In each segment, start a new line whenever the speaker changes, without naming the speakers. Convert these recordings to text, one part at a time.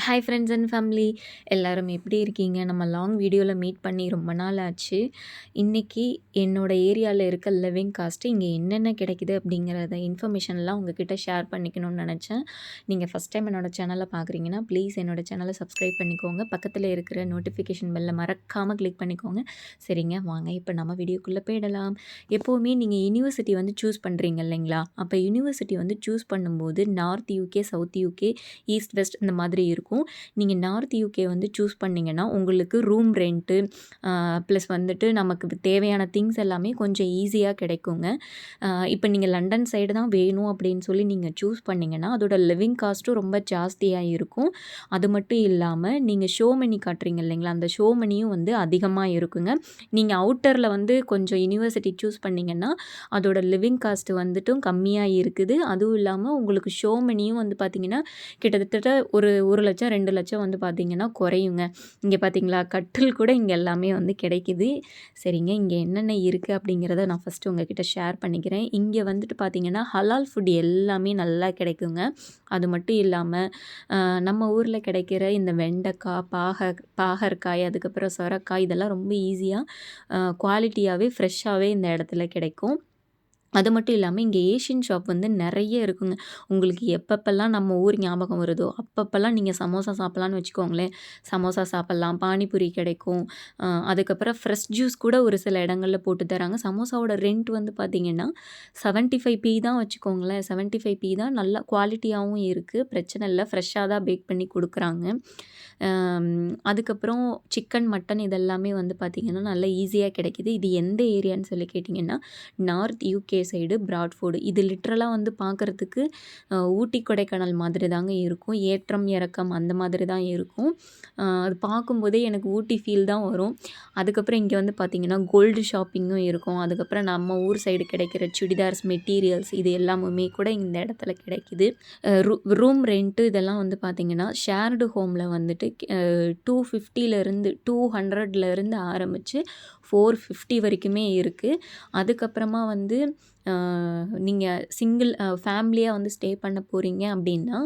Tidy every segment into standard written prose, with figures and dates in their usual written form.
Hi friends and family எல்லாரும் எப்படி இருக்கீங்க? நம்ம லாங் வீடியோவில் மீட் பண்ணி ரொம்ப நாள் ஆச்சு. இன்றைக்கி என்னோட ஏரியாவில் இருக்க லிவிங் காஸ்ட்டு இங்கே என்னென்ன கிடைக்குது அப்படிங்கிறத இன்ஃபர்மேஷன்லாம் உங்ககிட்ட ஷேர் பண்ணிக்கணும்னு நினச்சேன். நீங்கள் ஃபஸ்ட் டைம் என்னோட சேனலை பார்க்குறீங்கன்னா ப்ளீஸ் என்னோட சேனலை சப்ஸ்கிரைப் பண்ணிக்கோங்க. பக்கத்தில் இருக்கிற நோட்டிஃபிகேஷன் பெல்லை மறக்காமல் கிளிக் பண்ணிக்கோங்க. சரிங்க, வாங்க இப்போ நம்ம வீடியோக்குள்ளே போயிடலாம். எப்போவுமே நீங்கள் யூனிவர்சிட்டி வந்து சூஸ் பண்ணுறீங்க இல்லைங்களா? அப்போ யூனிவர்சிட்டி வந்து சூஸ் பண்ணும்போது north UK, south UK, east west இந்த மாதிரி இருக்கும். நீங்கள் நார்த் யூகே வந்து சூஸ் பண்ணிங்கன்னா உங்களுக்கு ரூம் ரெண்ட்டு ப்ளஸ் வந்துட்டு நமக்கு தேவையான திங்ஸ் எல்லாமே கொஞ்சம் ஈஸியாக கிடைக்குங்க. இப்போ நீங்கள் லண்டன் சைடு தான் வேணும் அப்படின்னு சொல்லி நீங்கள் சூஸ் பண்ணிங்கன்னா அதோட லிவிங் காஸ்ட்டும் ரொம்ப ஜாஸ்தியாக இருக்கும். அது மட்டும் இல்லாமல் நீங்கள் ஷோ மணி காட்டுறீங்க இல்லைங்களா, அந்த ஷோ மணியும் வந்து அதிகமாக இருக்குங்க. நீங்கள் அவுட்டரில் வந்து கொஞ்சம் யூனிவர்சிட்டி சூஸ் பண்ணிங்கன்னா அதோட லிவிங் காஸ்ட்டு வந்துட்டும் கம்மியாக இருக்குது. அதுவும் இல்லாமல் உங்களுக்கு ஷோ மணியும் வந்து பார்த்திங்கன்னா கிட்டத்தட்ட ஒரு 1,00,000 2,00,000 வந்து பார்த்திங்கன்னா குறையுங்க. இங்கே பார்த்தீங்களா, கட்டில் கூட இங்கே எல்லாமே வந்து கிடைக்கிது. சரிங்க, இங்கே என்னென்ன இருக்குது அப்படிங்கிறத நான் ஃபஸ்ட்டு உங்ககிட்ட ஷேர் பண்ணிக்கிறேன். இங்கே வந்துட்டு பார்த்திங்கன்னா ஹலால் ஃபுட் எல்லாமே நல்லா கிடைக்குங்க. அது மட்டும் இல்லாமல் நம்ம ஊரில் கிடைக்கிற இந்த வெண்டைக்காய், பாகற்காய், அதுக்கப்புறம் சொரக்காய் இதெல்லாம் ரொம்ப ஈஸியாக குவாலிட்டியாகவே ஃப்ரெஷ்ஷாகவே இந்த இடத்துல கிடைக்கும். அது மட்டும் இல்லாமல் இங்கே ஏஷியன் ஷாப் வந்து நிறைய இருக்குங்க. உங்களுக்கு எப்பப்பெல்லாம் நம்ம ஊர் ஞாபகம் வருதோ அப்பப்பெல்லாம் நீங்கள் சமோசா சாப்பிட்லான்னு வச்சுக்கோங்களேன். சமோசா சாப்பிட்லாம், பானிபூரி கிடைக்கும். அதுக்கப்புறம் ஃப்ரெஷ் ஜூஸ் கூட ஒரு சில இடங்களில் போட்டு தராங்க. சமோசாவோட ரெண்ட் வந்து பார்த்திங்கன்னா 75p தான் வச்சுக்கோங்களேன். 75p தான், நல்லா குவாலிட்டியாகவும் இருக்குது, பிரச்சனை இல்லை, ஃப்ரெஷ்ஷாக தான் பேக் பண்ணி கொடுக்குறாங்க. அதுக்கப்புறம் சிக்கன், மட்டன் இதெல்லாமே வந்து பார்த்திங்கன்னா நல்லா ஈஸியாக கிடைக்கிது. இது எந்த ஏரியான்னு சொல்லி கேட்டிங்கன்னா நார்த் யூகே சைடு பிராட்ஃபோர்டு. இது லிட்ரலாக வந்து பார்க்குறதுக்கு ஊட்டி கொடைக்கானல் மாதிரி தாங்க இருக்கும். ஏற்றம் இறக்கம் அந்த மாதிரி தான் இருக்கும். அது பார்க்கும்போதே எனக்கு ஊட்டி ஃபீல் தான் வரும். அதுக்கப்புறம் இங்கே வந்து பார்த்திங்கன்னா கோல்டு ஷாப்பிங்கும் இருக்கும். அதுக்கப்புறம் நம்ம ஊர் சைடு கிடைக்கிற சுடிதார்ஸ், மெட்டீரியல்ஸ் இது எல்லாமுமே கூட இந்த இடத்துல கிடைக்கிது. ரூம் ரெண்ட்டு இதெல்லாம் வந்து பார்த்திங்கன்னா ஷேர்டு ஹோமில் வந்துட்டு 250லேருந்து ஆரம்பித்து 450 வரைக்குமே இருக்குது. அதுக்கப்புறமா வந்து நீங்கள் சிங்கிள் ஃபேமிலியாக வந்து ஸ்டே பண்ண போகிறீங்க அப்படின்னா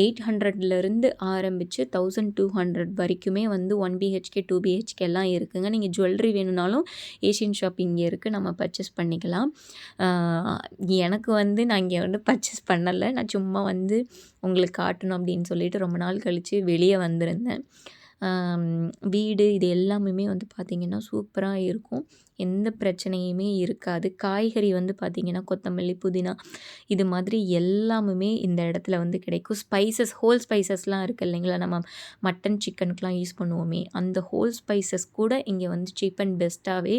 800லேருந்து ஆரம்பித்து 1200 வரைக்குமே வந்து 1 BHK 2 BHKலாம் இருக்குதுங்க. நீங்கள் ஜுவல்லரி வேணும்னாலும் ஏஷியன் ஷாப் இங்கே இருக்குது, நம்ம பர்ச்சேஸ் பண்ணிக்கலாம். எனக்கு வந்து நான் இங்கே வந்து பர்ச்சேஸ் பண்ணலை, நான் சும்மா வந்து உங்களுக்கு காட்டணும் அப்படின்னு சொல்லிட்டு ரொம்ப நாள் கழித்து வெளியே வந்திருந்தேன். வீடு இது எல்லாமே வந்து பார்த்திங்கன்னா சூப்பராக இருக்கும், எந்த பிரச்சனையுமே இருக்காது. காய்கறி வந்து பார்த்திங்கன்னா கொத்தமல்லி, புதினா இது மாதிரி எல்லாமுமே இந்த இடத்துல வந்து கிடைக்கும். ஸ்பைசஸ், ஹோல் ஸ்பைசஸ்லாம் இருக்குது இல்லைங்களா, நம்ம மட்டன் சிக்கனுக்கெலாம் யூஸ் பண்ணுவோமே அந்த ஹோல் ஸ்பைசஸ் கூட இங்கே வந்து சீப் அண்ட் பெஸ்ட்டாகவே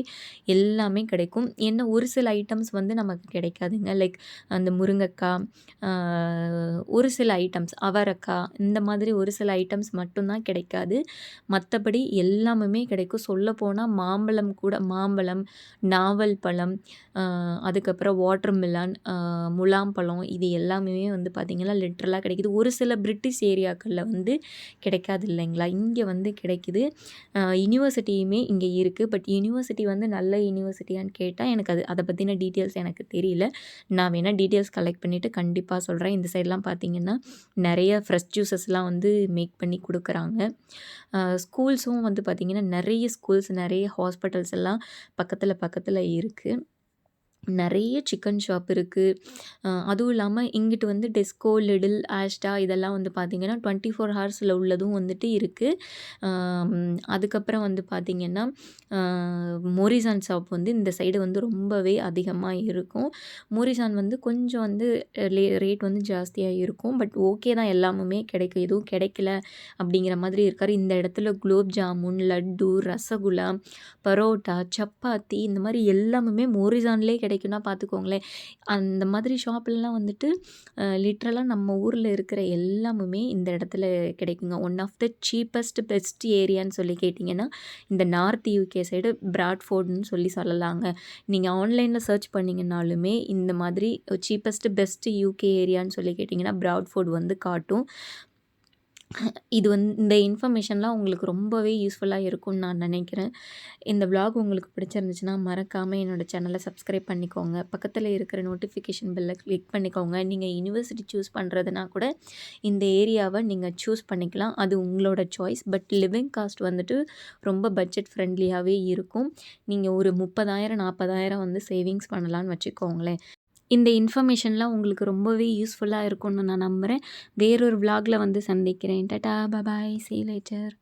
எல்லாமே கிடைக்கும். என்ன ஒரு சில ஐட்டம்ஸ் வந்து நமக்கு கிடைக்காதுங்க. லைக் அந்த முருங்கைக்காய், ஒரு சில ஐட்டம்ஸ் அவரைக்காய் இந்த மாதிரி ஒரு சில ஐட்டம்ஸ் மட்டும்தான் கிடைக்காது. மற்றபடி எல்லாமுமே கிடைக்கும். சொல்லப்போனால் மாம்பழம், நாவல் பழம், அதுக்கப்புறம் வாட்டர் மிலன், முலாம்பழம் இது எல்லாமே வந்து பார்த்திங்கன்னா லிட்ரலாக கிடைக்கிது. ஒரு சில பிரிட்டிஷ் ஏரியாக்களில் வந்து கிடைக்காது இல்லைங்களா, இங்கே வந்து கிடைக்கிது. யூனிவர்சிட்டியுமே இங்கே இருக்குது. பட் யூனிவர்சிட்டி வந்து நல்ல யூனிவர்சிட்டியான்னு கேட்டால் எனக்கு அதை பற்றின டீட்டெயில்ஸ் எனக்கு தெரியல. நான் வேணால் டீட்டெயில்ஸ் கலெக்ட் பண்ணிவிட்டு கண்டிப்பாக சொல்கிறேன். இந்த சைட்லாம் பார்த்திங்கன்னா நிறைய ஃப்ரெஷ் ஜூஸஸ்லாம் வந்து மேக் பண்ணி கொடுக்குறாங்க. ஸ்கூல்ஸும் வந்து பார்த்திங்கன்னா நிறைய ஸ்கூல்ஸ், நிறைய ஹாஸ்பிட்டல்ஸ் எல்லாம் பக்கத்தில் இருக்குது. நிறைய சிக்கன் ஷாப் இருக்குது. அதுவும் இல்லாமல் இங்கிட்டு வந்து டெஸ்கோ, லிடில், ஆஸ்டா இதெல்லாம் வந்து பார்த்திங்கன்னா 24 ஹவர்ஸில் உள்ளதும் வந்துட்டு இருக்குது. அதுக்கப்புறம் வந்து பார்த்திங்கன்னா மோரிசான் ஷாப் வந்து இந்த சைடு வந்து ரொம்பவே அதிகமாக இருக்கும். மோரிசான் வந்து கொஞ்சம் வந்து ரேட் வந்து ஜாஸ்தியாக இருக்கும். பட் ஓகே தான், எல்லாமுமே கிடைக்கும், எதுவும் கிடைக்கல அப்படிங்கிற மாதிரி இருக்கார். இந்த இடத்துல குலோப் ஜாமுன், லட்டு, ரசகுல்லா, பரோட்டா, சப்பாத்தி இந்த மாதிரி எல்லாமுமே மோரிசான்லேயே கிடைக்கும்னா பார்த்துக்கோங்களேன். அந்த மாதிரி ஷாப்லலாம் வந்துட்டு லிட்ரலாக நம்ம ஊரில் இருக்கிற எல்லாமுமே இந்த இடத்துல கிடைக்குங்க. One of the cheapest best ஏரியான்னு சொல்லி கேட்டிங்கன்னா இந்த நார்த் யூகே சைடு பிராட்ஃபோர்டுன்னு சொல்லலாங்க. நீங்கள் ஆன்லைனில் சர்ச் பண்ணிங்கனாலுமே இந்த மாதிரி சீப்பஸ்ட் பெஸ்ட் யூகே ஏரியான்னு சொல்லி கேட்டிங்கன்னா பிராட்ஃபோர்டு வந்து காட்டும். இந்த இன்ஃபர்மேஷன்லாம் உங்களுக்கு ரொம்பவே யூஸ்ஃபுல்லாக இருக்கும்னு நான் நினைக்கிறேன். இந்த விளாக் உங்களுக்கு பிடிச்சிருந்துச்சுன்னா, மறக்காம என்னோட சேனலை சப்ஸ்கிரைப் பண்ணிக்கோங்க. பக்கத்தில இருக்கிற நோட்டிஃபிகேஷன் பெல்ல கிளிக் பண்ணிக்கோங்க. நீங்க யுனிவர்சிட்டி சூஸ் பண்ணுறதுனா கூட இந்த ஏரியாவ நீங்க சூஸ் பண்ணிக்கலாம். அது உங்களோட சாய்ஸ். பட் லிவிங் காஸ்ட் வந்துட்டு ரொம்ப பட்ஜெட் ஃப்ரெண்ட்லியாவே இருக்கும். நீங்க ஒரு 30,000 40,000 வந்து சேவிங்ஸ் பண்ணலான்னு வச்சுக்கோங்களேன். இந்த இன்ஃபர்மேஷன்லாம் உங்களுக்கு ரொம்பவே யூஸ்ஃபுல்லா இருக்கும்னு நான் நம்புறேன். வேறொரு விளாக்ல வந்து சந்திக்கிறேன். Tata! Bye! See you later.